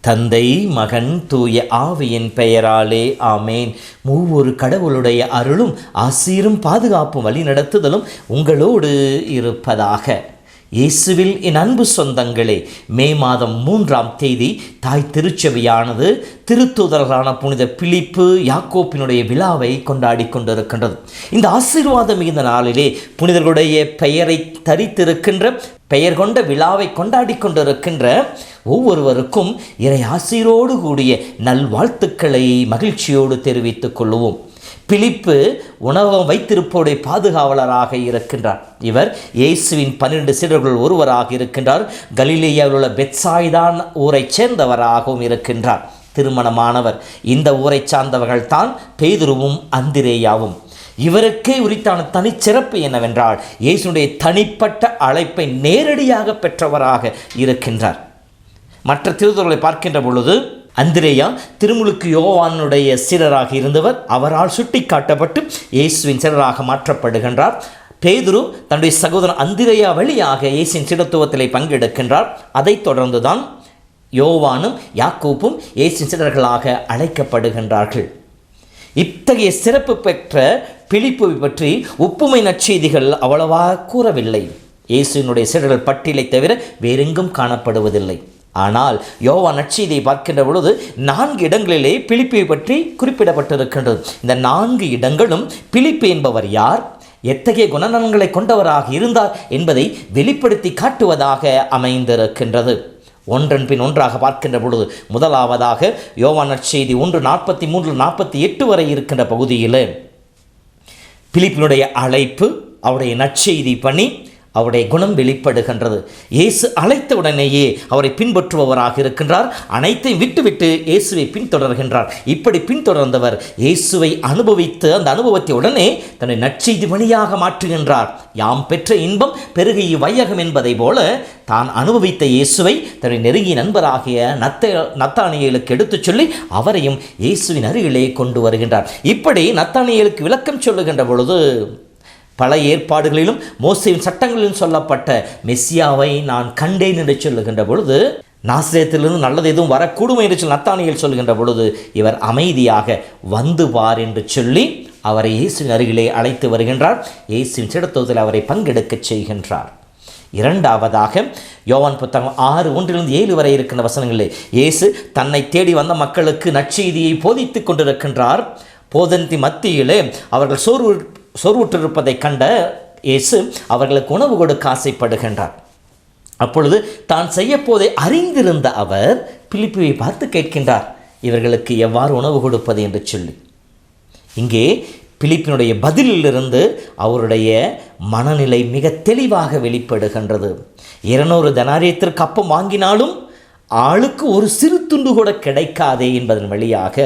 தந்தை, மகன், தூய ஆவியின் பெயராலே ஆமேன். மூவொரு கடவுளுடைய அருளும் ஆசீரும் பாதுகாப்பும் வழி நடத்துதலும் உங்களோடு இருப்பதாக. இயேசுவில் என் அன்பு சொந்தங்களே, மே மாதம் 3ஆம் தேதி தாய் திருச்சபையானது திருத்தூதர்களான புனித பிலிப்பு யாக்கோப்பினுடைய விழாவை கொண்டாடி கொண்டிருக்கின்றது. இந்த ஆசீர்வாதம் மிகுந்த நாளிலே புனிதர்களுடைய பெயரை தரித்திருக்கின்ற பெயர் கொண்ட விழாவை கொண்டாடி கொண்டிருக்கின்ற ஒவ்வொருவருக்கும் இறை ஆசீரோடு கூடிய நல்வாழ்த்துக்களை மகிழ்ச்சியோடு தெரிவித்துக் கொள்வோம். பிலிப்பு உணவகம் வைத்திருப்போடைய பாதுகாவலராக இருக்கின்றார். இவர் இயேசுவின் 12 சீடர்கள் ஒருவராக இருக்கின்றார். கலிலேயாவில் உள்ள பெத்சாய்தான் ஊரைச் சேர்ந்தவராகவும் இருக்கின்றார். திருமணமானவர். இந்த ஊரை சார்ந்தவர்கள் தான் பேதுருவும் அந்திரேயாவும். இவருக்கே உரித்தான தனிச்சிறப்பு என்னவென்றால் இயேசுடைய தனிப்பட்ட அழைப்பை நேரடியாக பெற்றவராக இருக்கின்றார். மற்ற திருத்தூதர்களை பார்க்கின்ற பொழுது அந்திரேயா திருமுழுக்கு யோவானுடைய சீடராக இருந்தவர். அவரால் சுட்டி காட்டப்பட்டு இயேசுவின் சீடராக மாற்றப்படுகின்றார். பேதுரு தன்னுடைய சகோதரன் அந்திரேயா வழியாக இயேசுவின் சீடத்துவத்திலே பங்கெடுக்கின்றார். அதைத் தொடர்ந்துதான் யோவானும் யாக்கோப்பும் இயேசுவின் சீடர்களாக அழைக்கப்படுகின்றார்கள். இத்தகைய சிறப்பு பெற்ற பிலிப்புவை பற்றி ஒப்புமை நற்செய்திகள் அவ்வளவா கூறவில்லை. இயேசுவினுடைய சீடர்கள் பட்டியலை தவிர வேறெங்கும் காணப்படுவதில்லை. ஆனால் யோவான் நற்செய்தியை பார்க்கின்ற பொழுது 4 இடங்களிலே பிலிப்பை பற்றி குறிப்பிடப்பட்டிருக்கின்றது. இந்த 4 இடங்களும் பிலிப்பு என்பவர் யார், எத்தகைய குணநலன்களை கொண்டவராக இருந்தார் என்பதை வெளிப்படுத்தி காட்டுவதாக அமைந்திருக்கின்றது. ஒன்றன் பின் ஒன்றாக பார்க்கின்ற பொழுது முதலாவதாக யோவான் நற்செய்தி 1:43-48 வரை இருக்கின்ற பகுதியில் பிலிப்பினுடைய அழைப்பு, அவருடைய நற்செய்தி பணி, அவருடைய குணம் வெளிப்படுகின்றது. இயேசு அழைத்த உடனேயே அவரை பின்பற்றுபவராக இருக்கின்றார். அனைத்தையும் விட்டுவிட்டு இயேசுவை பின்தொடர்கின்றார். இப்படி பின்தொடர்ந்தவர் இயேசுவை அனுபவித்து அந்த அனுபவத்தை உடனே தன்னை நற்செய்தி வழியாக மாற்றுகின்றார். யாம் பெற்ற இன்பம் பெருகிய வையகம் என்பதை போல தான் அனுபவித்த இயேசுவை தன்னை நெருங்கிய நண்பராகிய நத்தானியேலுக்கு எடுத்துச் சொல்லி அவரையும் இயேசுவின் அருகிலே கொண்டு வருகின்றார். இப்படி நத்தானியேலுக்கு விளக்கம் சொல்லுகின்ற பொழுது பல ஏற்பாடுகளிலும் மோசேயின் சட்டங்களிலும் சொல்லப்பட்ட மெஸ்ஸியாவை நான் கண்டேன் என்று சொல்லுகின்ற பொழுது, நாசரேத்திலிருந்து நல்லது எதுவும் வரக்கூடும் என்று சொல்லி நத்தானியேல் சொல்லுகின்ற பொழுது இவர் அமைதியாக வந்து பார் என்று சொல்லி அவரை இயேசுவின் அருகிலே அழைத்து வருகின்றார். இயேசுவின் சீடத்துவத்தில் அவரை பங்கெடுக்கச் செய்கின்றார். இரண்டாவதாக யோவான் புத்தகம் 6:1-7 வரை இருக்கின்ற வசனங்களிலே இயேசு தன்னை தேடி வந்த மக்களுக்கு நற்செய்தியை போதித்துக் கொண்டிருக்கின்றார். போதனத்தின் மத்தியிலே அவர்கள் சோர்வுற்றிருப்பதை கண்ட இயேசு அவர்களுக்கு உணவு கொடுக்க ஆசைப்படுகின்றார். அப்பொழுது தான் செய்யப்போதை அறிந்திருந்த அவர் பிலிப்புவை பார்த்து கேட்கின்றார், இவர்களுக்கு எவ்வாறு உணவு கொடுப்பது என்று சொல்லி. இங்கே பிலிப்பினுடைய பதிலிலிருந்து அவருடைய மனநிலை மிக தெளிவாக வெளிப்படுகின்றது. 200 தெனாரியத்திற்கு அப்பம் வாங்கினாலும் ஆளுக்கு ஒரு சிறு துண்டு கூட கிடைக்காதே என்பதன் வழியாக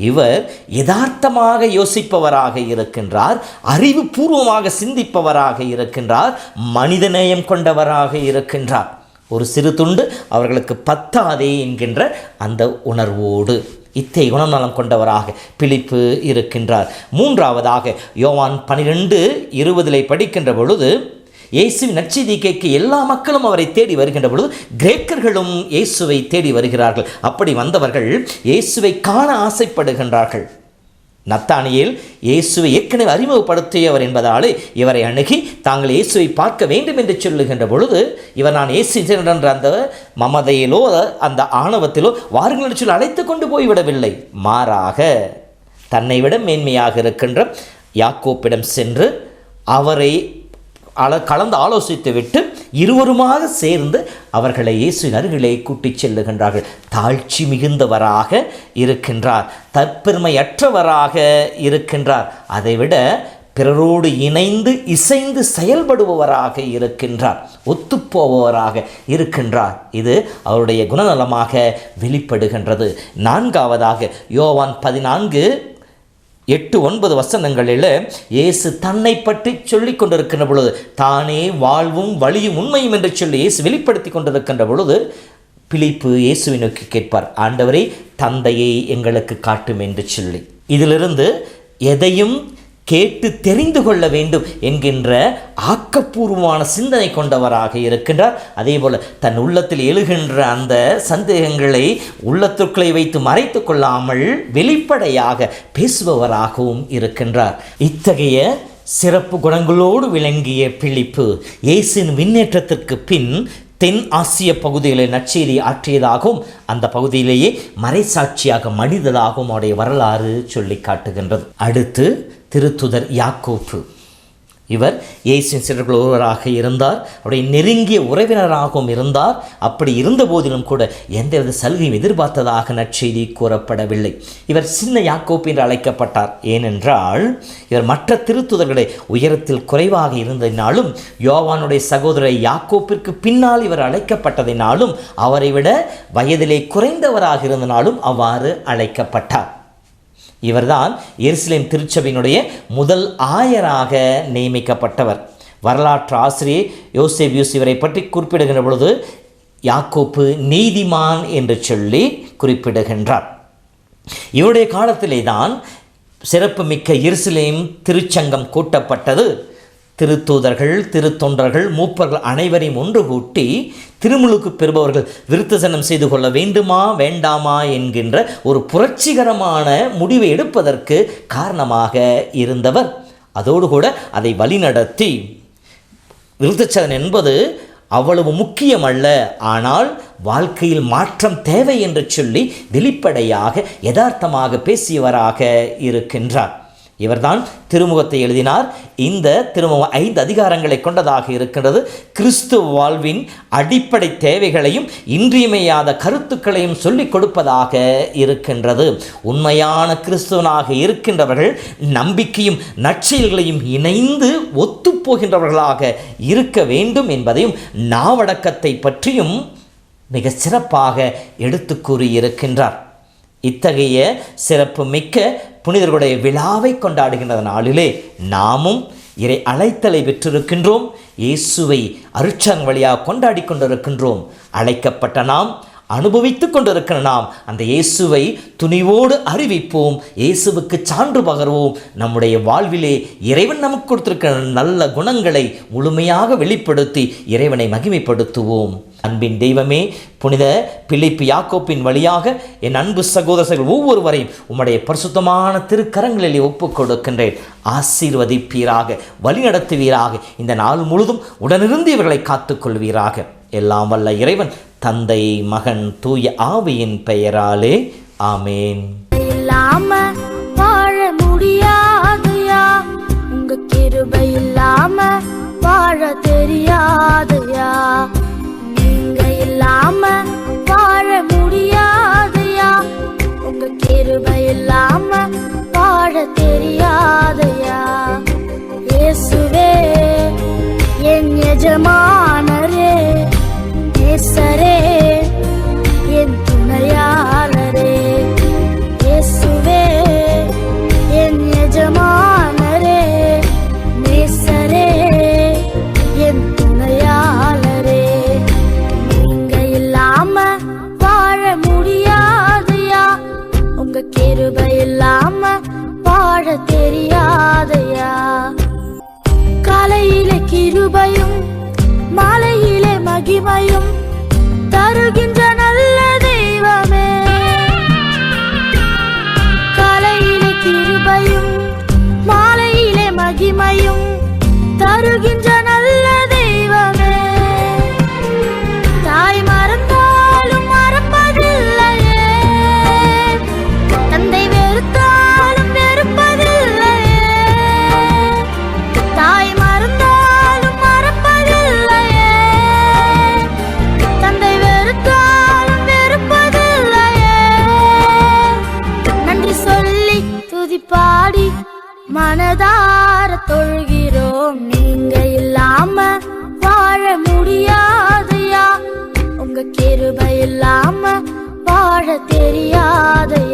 இவர் யதார்த்தமாக யோசிப்பவராக இருக்கின்றார், அறிவுபூர்வமாக சிந்திப்பவராக இருக்கின்றார், மனிதநேயம் கொண்டவராக இருக்கின்றார். ஒரு சிறு துண்டு அவர்களுக்கு பத்தாதே என்கின்ற அந்த உணர்வோடு இத்தகைய குணநலம் கொண்டவராக பிலிப்பு இருக்கின்றார். மூன்றாவதாக யோவான் 12:20 படிக்கின்ற பொழுது இயேசுவின் நற்செய்தி கேட்க எல்லா மக்களும் அவரை தேடி வருகின்ற பொழுது கிரேக்கர்களும் இயேசுவை தேடி வருகிறார்கள். அப்படி வந்தவர்கள் இயேசுவை காண ஆசைப்படுகின்றார்கள். நத்தானியேல் இயேசுவை ஏற்கனவே அறிமுகப்படுத்தியவர் என்பதாலே இவரை அணுகி தாங்கள் இயேசுவை பார்க்க வேண்டும் என்று சொல்லுகின்ற பொழுது இவர் நான் இயேசு என்ற அந்த மமதையிலோ அந்த ஆணவத்திலோ வாருங்கள் என்று சொல்லி அழைத்து கொண்டு போய்விடவில்லை. மாறாக தன்னை விட மேன்மையாக இருக்கின்ற யாக்கோப்பிடம் சென்று அவரை கலந்து ஆலோசித்து விட்டு இருவருமாக சேர்ந்து அவர்களை இயேசுவின் அருகிலே கூட்டிச் செல்லுகின்றார்கள். தாழ்ச்சி மிகுந்தவராக இருக்கின்றார், தற்பெருமையற்றவராக இருக்கின்றார், அதைவிட பிறரோடு இணைந்து இசைந்து செயல்படுபவராக இருக்கின்றார், ஒத்துப்போபவராக இருக்கின்றார். இது அவருடைய குணநலமாக வெளிப்படுகின்றது. நான்காவதாக யோவான் 14 8-9 வசனங்களில் இயேசு தன்னை பற்றி சொல்லி கொண்டிருக்கின்ற பொழுது, தானே வாழ்வும் வழியும் உண்மையும் என்று சொல்லி இயேசு வெளிப்படுத்தி கொண்டிருக்கின்ற பொழுது, பிலிப்பு இயேசுவை நோக்கி கேட்பார், ஆண்டவரே தந்தையை எங்களுக்கு காட்டும் என்று சொல்லி. இதிலிருந்து எதையும் கேட்டு தெரிந்து கொள்ள வேண்டும் என்கின்ற ஆக்கப்பூர்வமான சிந்தனை கொண்டவராக இருக்கின்றார். அதே போல தன் உள்ளத்தில் எழுகின்ற அந்த சந்தேகங்களை உள்ளத்திற்குள்ளே வைத்து மறைத்து கொள்ளாமல் வெளிப்படையாக பேசுபவராகவும் இருக்கின்றார். இத்தகைய சிறப்பு குணங்களோடு விளங்கிய பிலிப்பு இயேசுவின் விண்ணேற்றத்திற்கு பின் தென் ஆசிய பகுதிகளில் நற்செய்தி ஆற்றியதாகவும் அந்த பகுதியிலேயே மறைசாட்சியாக மனிததாகவும் அவருடைய வரலாறு சொல்லி காட்டுகின்றது. அடுத்து திருத்துதர் யாக்கோப்பு. இவர் இயேசுவின் சீடர்கள் ஒருவராக இருந்தார், அவருடைய நெருங்கிய உறவினராகவும் இருந்தார். அப்படி இருந்த போதிலும் கூட எந்தவித சலுகையும் எதிர்பார்த்ததாக நற்செய்தி கூறப்படவில்லை. இவர் சின்ன யாக்கோப்பு என்று அழைக்கப்பட்டார். ஏனென்றால் இவர் மற்ற திருத்துதர்களை உயரத்தில் குறைவாக இருந்ததினாலும், யோவானுடைய சகோதரர் யாக்கோப்பிற்கு பின்னால் இவர் அழைக்கப்பட்டதினாலும், அவரை விட வயதிலே குறைந்தவராக இருந்தனாலும் அவ்வாறு அழைக்கப்பட்டார். இவர்தான் எருசலேம் திருச்சபையினுடைய முதல் ஆயராக நியமிக்கப்பட்டவர். வரலாற்று ஆசிரியர் யோசேபியூஸ் இவரை பற்றி குறிப்பிடுகின்ற பொழுது யாக்கோப்பு நீதிமான் என்று சொல்லி குறிப்பிடுகின்றார். இவருடைய காலத்திலே தான் சிறப்பு மிக்க எருசலேம் திருச்சங்கம் கூட்டப்பட்டது. திருத்தூதர்கள், திருத்தொண்டர்கள், மூப்பர்கள் அனைவரையும் ஒன்று கூட்டி திருமுழுக்கு பெறுபவர்கள் விருத்தசனம் செய்து கொள்ள வேண்டுமா வேண்டாமா என்கின்ற ஒரு புரட்சிகரமான முடிவை எடுப்பதற்கு காரணமாக இருந்தவர். அதோடு கூட அதை வழிநடத்தி, விருத்தசனம் என்பது அவ்வளவு முக்கியமல்ல, ஆனால் வாழ்க்கையில் மாற்றம் தேவை என்று சொல்லி வெளிப்படையாக யதார்த்தமாக பேசியவராக இருக்கின்றார். இவர்தான் திருமுகத்தை எழுதினார். இந்த திருமுகம் 5 அதிகாரங்களை கொண்டதாக இருக்கின்றது. கிறிஸ்துவ வாழ்வின் அடிப்படை தேவைகளையும் இன்றியமையாத கருத்துக்களையும் சொல்லிக் கொடுப்பதாக இருக்கின்றது. உண்மையான கிறிஸ்துவனாக இருக்கின்றவர்கள் நம்பிக்கையும் நற்செயல்களையும் இணைந்து ஒத்துப்போகின்றவர்களாக இருக்க வேண்டும் என்பதையும் நாவடக்கத்தை பற்றியும் மிக சிறப்பாக எடுத்து கூறியிருக்கின்றார். இத்தகைய சிறப்பு மிக்க புனிதர்களுடைய விழாவை கொண்டாடுகின்ற நாளிலே நாமும் இறை அழைத்தலை பெற்றிருக்கின்றோம். இயேசுவை அருட்சன் வழியாக கொண்டாடி கொண்டிருக்கின்றோம். அழைக்கப்பட்ட நாம், அனுபவித்து கொண்டிருக்கிற நாம் அந்த இயேசுவை துணிவோடு அறிவிப்போம். இயேசுவுக்கு சான்று பகர்வோம். நம்முடைய வாழ்விலே இறைவன் நமக்கு கொடுத்திருக்கிற நல்ல குணங்களை முழுமையாக வெளிப்படுத்தி இறைவனை மகிமைப்படுத்துவோம். அன்பின் தெய்வமே, புனித பிலிப்பு யாக்கோப்பின் வழியாக என் அன்பு சகோதரர்கள் ஒவ்வொருவரையும் உம்முடைய பரிசுத்தமான திருக்கரங்களில் ஒப்புக் கொடுக்கின்றேன். ஆசீர்வதிப்பீராக, வழிநடத்துவீராக. இந்த நாள் முழுதும் உடனிருந்து இவர்களை காத்துக்கொள்வீராக. எல்லாம் வல்ல இறைவன் தந்தை, மகன், தூய ஆவியின் பெயராலே ஆமேன். இல்லாம வாழ முடியாதுயா, உங்க கிருபை இல்லாம வாழ தெரியாதுயா. நீங்க இல்லாம வாழ முடியாதுயா, உங்க கிருபை இல்லாம வாழ தெரியாதுயா. இயேசுவே என் எஜமானரே, நேசரே என் துணையாளரே. இயேசுவே என் எஜமானரே, நேசரே என் துணையாளரே. நீங்க இல்லாம வாழ முடியாதுயா, உங்க கிருபை இல்லாம வாழ தெரியாதுயா. காலையிலே கிருபையும் மாலையிலே மகிமையும் தருகின்ற நல்ல தெய்வமே. காலையிலே கிருபையும் மாலையிலே மகிமையும் தருகின்ற நல்ல தெய்வமே. தாய் மறந்தாலும் மறப்பதில்லையே, தந்தை வெறுத்தாலும் வெறுப்பதில்லையே. தாய் மறந்தாலும் மறப்பதில்லையே, தந்தை வெறுத்தாலும் வெறுப்பதில்லையே. நன்றி சொல்லி துதிப்பாடி மனதார தொழுகிறோம். நீங்க இல்லாம வாழ முடியாதுயா, உங்க கிருபை இல்லாம வாழ தெரியாதுயா.